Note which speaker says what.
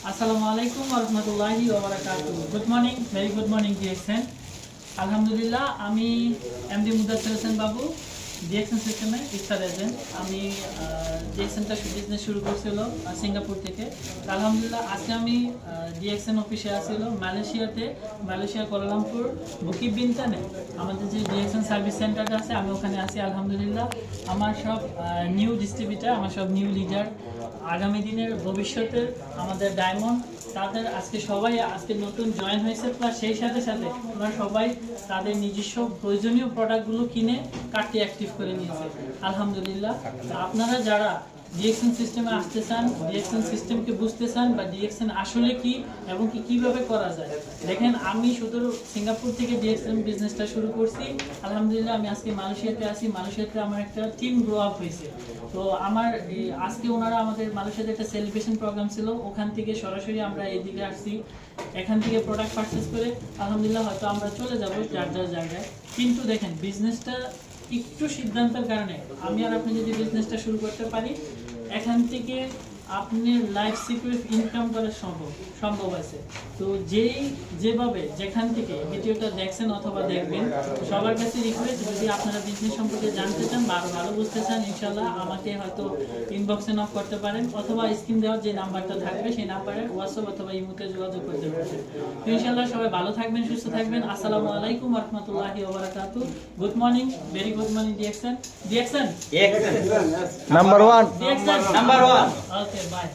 Speaker 1: আসসালামু আলাইকুম ওয়া রাহমাতুল্লাহি ওয়া বারাকাতুহু। Good morning, very good morning DXN. আলহামদুলিল্লাহ, আমি এমডি মুদাচ্ছির হোসেন বাবু, ডিএক্সএন সিস্টেমে স্টার এজেন্ট। আমি ডিএক্সএনটা বিজনেস শুরু করছিল সিঙ্গাপুর থেকে। আলহামদুলিল্লাহ, আজকে আমি ডিএক্সএন অফিসে আসছিল মালয়েশিয়া কোয়ালালামপুর বুকিব বিনতানে আমাদের যে ডিএক্সএন সার্ভিস সেন্টারটা আছে, আমি ওখানে আছি। আলহামদুলিল্লাহ, আমার সব নিউ ডিস্ট্রিবিউটার, আমার সব নিউ লিডার, আগামী দিনের ভবিষ্যতের আমাদের ডায়মন্ড, তাদের আজকে নতুন জয়েন হয়েছে। প্লাস সেই সাথে সাথে ওরা সবাই তাদের নিজস্ব প্রয়োজনীয় প্রোডাক্টগুলো কিনে কার্ডটি অ্যাক্টিভ করে নিয়েছে। আলহামদুলিল্লাহ, আপনারা যারা ডিএক্সএন সিস্টেমে আসতে চান, ডিএক্সএন সিস্টেমকে বুঝতে চান, বা ডিএক্সএন আসলে কি এবং কিভাবে করা যায়, দেখেন আমি শুধু সিঙ্গাপুর থেকে ডিএক্সএন বিজনেসটা শুরু করছি। আলহামদুলিল্লাহ, আমি আজকে মালয়েশিয়াতে আছি। মালয়েশিয়াতে আমার একটা টিম গ্রো আপ হয়েছে। তো আমার আজকে ওনারা আমাদের মালয়েশিয়াতে একটা সেলিব্রেশন প্রোগ্রাম ছিল, ওখান থেকে সরাসরি আমরা এইদিকে আসছি। এখান থেকে প্রোডাক্ট পারচেস করে আলহামদুলিল্লাহ হয়তো আমরা চলে যাব যার যার জায়গায়। কিন্তু দেখেন, বিজনেসটা একটু সিদ্ধান্তের কারণে আমি আর আপনি যদি বিজনেসটা শুরু করতে পারি, এখান থেকে আপনার লাইফ সিকিউর ইনকাম করা সম্ভব আছে। তো যেভাবে যেখান থেকে ভিডিওটা দেখছেন অথবা দেখবেন, সবার কাছে রিকোয়েস্ট, যদি আপনারা বিজনেস সম্পর্কে জানতে চান বা আরো ভালো বুঝতে চান, ইনশাল্লাহ আমাকে হয়তো ইনবক্সে নক করতে পারেন, অথবা স্ক্রিন দেওয়ার যে নাম্বারটা থাকবে সেই নাম্বারে হোয়াটসঅ্যাপ অথবা ইমোতে যোগাযোগ করতে পারবেন। তো ইনশাল্লাহ সবাই ভালো থাকবেন, সুস্থ থাকবেন। আসসালামু আলাইকুম ওয়া রাহমাতুল্লাহি ওয়া বারাকাতুহু। Good morning, very good morning DXN. DXN
Speaker 2: number one.
Speaker 1: DXN
Speaker 2: number one.
Speaker 1: Okay, by.